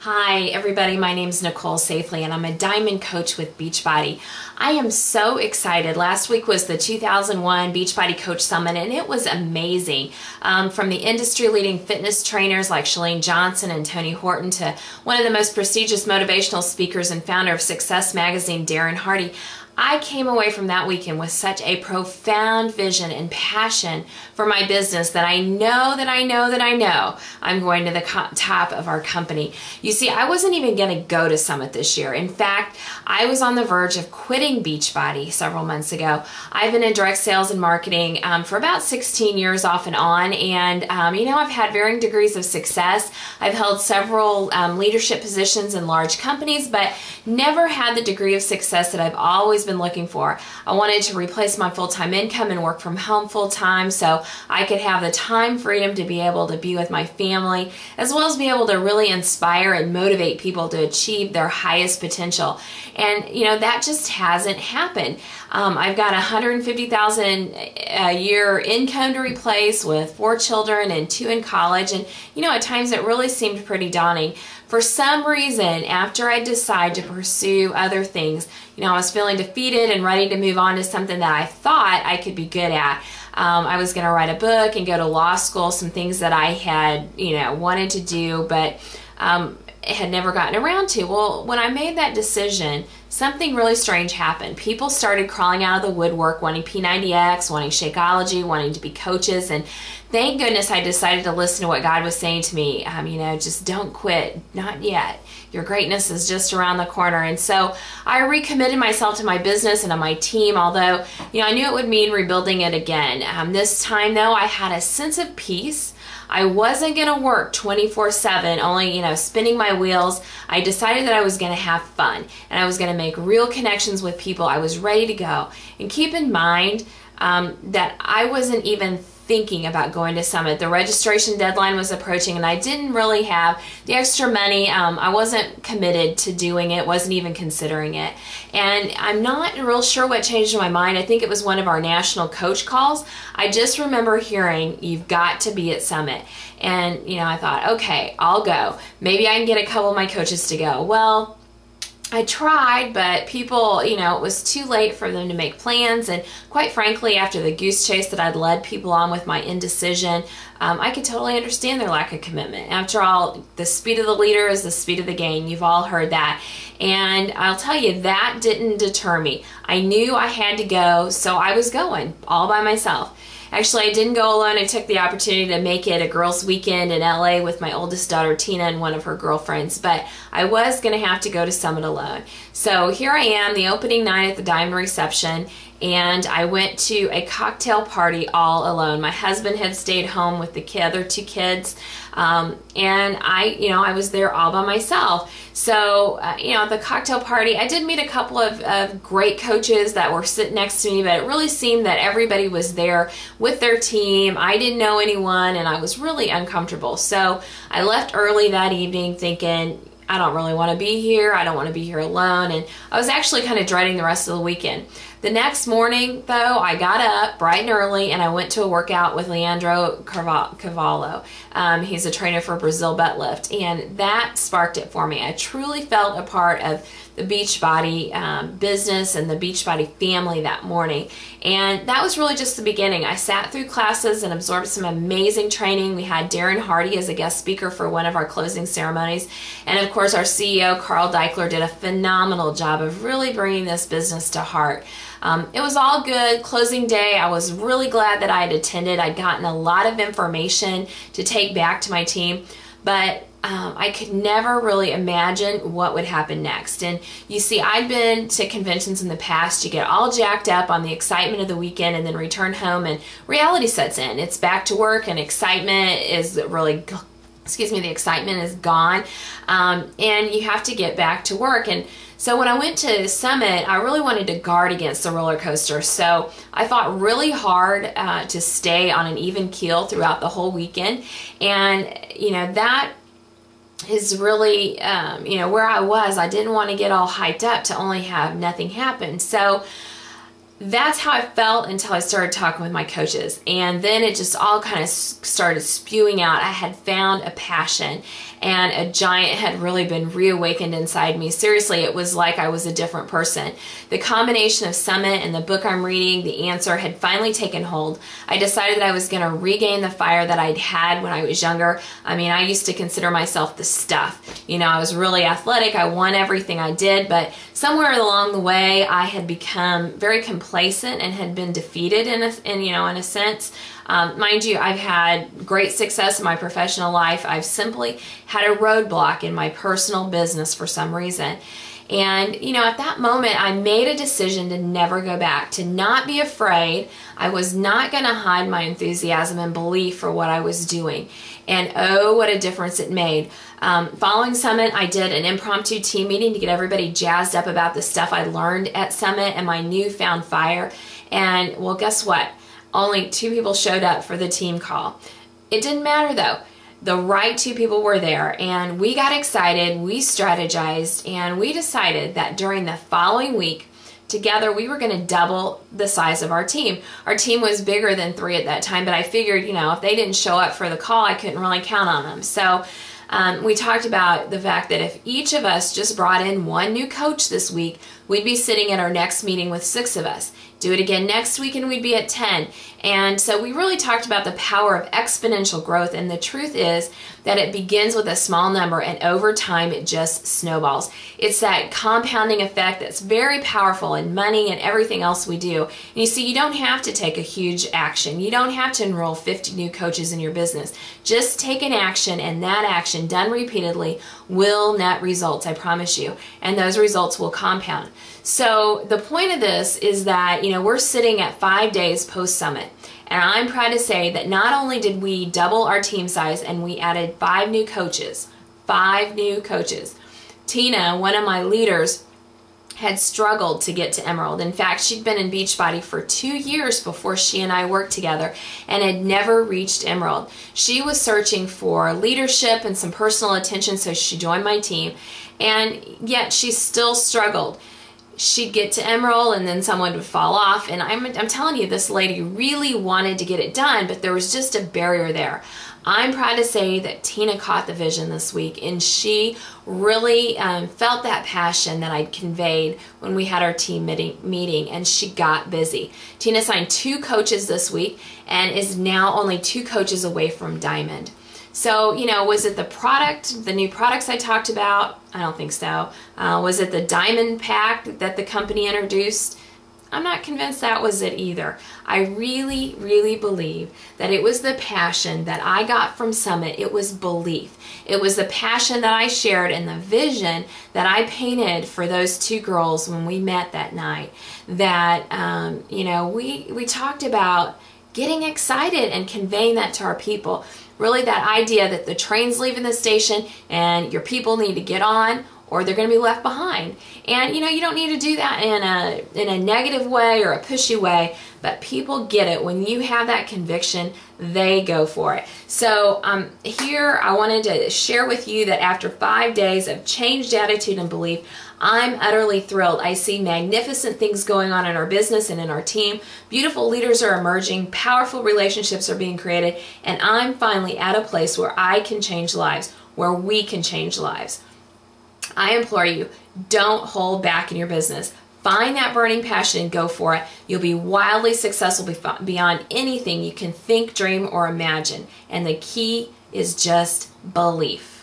Hi everybody, my name is Nicole Safley and I'm a diamond coach with Beachbody. I am so excited. Last week was the 2001 Beachbody Coach Summit and it was amazing. From the industry leading fitness trainers like Chalene Johnson and Tony Horton to one of the most prestigious motivational speakers and founder of Success Magazine, Darren Hardy. I came away from that weekend with such a profound vision and passion for my business that I know I'm going to the top of our company. You see, I wasn't even going to go to Summit this year. In fact, I was on the verge of quitting Beachbody several months ago. I've been in direct sales and marketing for about 16 years off and on, and I've had varying degrees of success. I've held several leadership positions in large companies, but never had the degree of success that I've always been looking for. I wanted to replace my full-time income and work from home full-time so I could have the time freedom to be able to be with my family, as well as be able to really inspire and motivate people to achieve their highest potential. And that just hasn't happened. I've got $150,000 a year income to replace with 4 children and 2 in college, and at times it really seemed pretty daunting. For some reason, after I decided to pursue other things, I was feeling defeated and ready to move on to something that I thought I could be good at. I was going to write a book and go to law school, some things that I had, wanted to do, but had never gotten around to. Well, when I made that decision, something really strange happened. People started crawling out of the woodwork, wanting P90X, wanting Shakeology, wanting to be coaches, and thank goodness I decided to listen to what God was saying to me. Just don't quit, not yet. Your greatness is just around the corner. And so I recommitted myself to my business and to my team, although, I knew it would mean rebuilding it again. This time, though, I had a sense of peace. I wasn't going to work 24/7, only, spinning my wheels. I decided that I was going to have fun and I was going to make real connections with people. I was ready to go. And keep in mind that I wasn't even thinking about going to Summit. The registration deadline was approaching and I didn't really have the extra money. I wasn't committed to doing it, wasn't even considering it. And I'm not real sure what changed in my mind. I think it was one of our national coach calls. I just remember hearing, you've got to be at Summit. And, I thought, okay, I'll go. Maybe I can get a couple of my coaches to go. Well, I tried, but people, it was too late for them to make plans. And quite frankly, after the goose chase that I'd led people on with my indecision, I could totally understand their lack of commitment. After all, the speed of the leader is the speed of the game. You've all heard that. And I'll tell you, that didn't deter me. I knew I had to go, so I was going all by myself. Actually, I didn't go alone. I took the opportunity to make it a girls' weekend in LA with my oldest daughter, Tina, and one of her girlfriends, but I was going to have to go to Summit alone. So here I am, the opening night at the Diamond Reception, and I went to a cocktail party all alone. My husband had stayed home with the other 2 kids, and I was there all by myself. So, at the cocktail party, I did meet a couple of great coaches that were sitting next to me, but it really seemed that everybody was there with their team. I didn't know anyone, and I was really uncomfortable. So I left early that evening thinking, I don't really want to be here. I don't want to be here alone. And I was actually kind of dreading the rest of the weekend. The next morning, though, I got up bright and early and I went to a workout with Leandro Carvalho. He's a trainer for Brazil Butt Lift, and that sparked it for me. I truly felt a part of the Beachbody business and the Beachbody family that morning. And that was really just the beginning. I sat through classes and absorbed some amazing training. We had Darren Hardy as a guest speaker for one of our closing ceremonies. And of course, our CEO, Carl Deichler, did a phenomenal job of really bringing this business to heart. It was all good. Closing day, I was really glad that I had attended. I'd gotten a lot of information to take back to my team, but I could never really imagine what would happen next. And you see, I'd been to conventions in the past to get all jacked up on the excitement of the weekend and then return home and reality sets in. It's back to work and excitement is really, the excitement is gone, and you have to get back to work. And so when I went to Summit, I really wanted to guard against the roller coaster. So I fought really hard to stay on an even keel throughout the whole weekend. And, that is really, where I was. I didn't want to get all hyped up to only have nothing happen. So that's how I felt until I started talking with my coaches. And then it just all kind of started spewing out. I had found a passion, and a giant had really been reawakened inside me. Seriously, it was like I was a different person. The combination of Summit and the book I'm reading, The Answer, had finally taken hold. I decided that I was going to regain the fire that I'd had when I was younger. I mean, I used to consider myself the stuff. You know, I was really athletic. I won everything I did, but somewhere along the way, I had become very complacent and had been defeated in a sense. Mind you, I've had great success in my professional life. I've simply had a roadblock in my personal business for some reason. And, you know, at that moment, I made a decision to never go back, to not be afraid. I was not going to hide my enthusiasm and belief for what I was doing. And oh, what a difference it made. Following Summit, I did an impromptu team meeting to get everybody jazzed up about the stuff I learned at Summit and my newfound fire. And, well, guess what? Only 2 people showed up for the team call. It didn't matter though. The right 2 people were there, and we got excited, we strategized, and we decided that during the following week, together we were going to double the size of our team. Our team was bigger than 3 at that time, but I figured, you know, if they didn't show up for the call, I couldn't really count on them. So we talked about the fact that if each of us just brought in 1 new coach this week, we'd be sitting at our next meeting with 6 of us. Do it again next week and we'd be at 10. And so we really talked about the power of exponential growth, and the truth is that it begins with a small number and over time it just snowballs. It's that compounding effect that's very powerful in money and everything else we do. And you see, you don't have to take a huge action. You don't have to enroll 50 new coaches in your business. Just take an action, and that action done repeatedly will net results, I promise you. And those results will compound. So the point of this is that, you know, we're sitting at 5 days post-Summit. And I'm proud to say that not only did we double our team size and we added 5 new coaches, 5 new coaches. Tina, one of my leaders, had struggled to get to Emerald. In fact, she'd been in Beachbody for 2 years before she and I worked together and had never reached Emerald. She was searching for leadership and some personal attention, so she joined my team, and yet she still struggled. She'd get to Emerald and then someone would fall off, and I'm telling you, this lady really wanted to get it done, but there was just a barrier there. I'm proud to say that Tina caught the vision this week, and she really felt that passion that I'd conveyed when we had our team meeting, and she got busy. Tina signed 2 coaches this week and is now only 2 coaches away from Diamond. So, you know, was it the product, the new products I talked about? I don't think so. Was it the Diamond Pack that the company introduced? I'm not convinced that was it either. I really, really believe that it was the passion that I got from Summit. It was belief. It was the passion that I shared and the vision that I painted for those 2 girls when we met that night. That, you know, we talked about getting excited and conveying that to our people. Really that idea that the train's leaving the station and your people need to get on or they're going to be left behind. And you know, you don't need to do that in a negative way or a pushy way, but people get it. When you have that conviction, they go for it. So here I wanted to share with you that after 5 days of changed attitude and belief, I'm utterly thrilled. I see magnificent things going on in our business and in our team. Beautiful leaders are emerging, powerful relationships are being created, and I'm finally at a place where I can change lives, where we can change lives. I implore you, don't hold back in your business. Find that burning passion and go for it. You'll be wildly successful beyond anything you can think, dream, or imagine. And the key is just belief.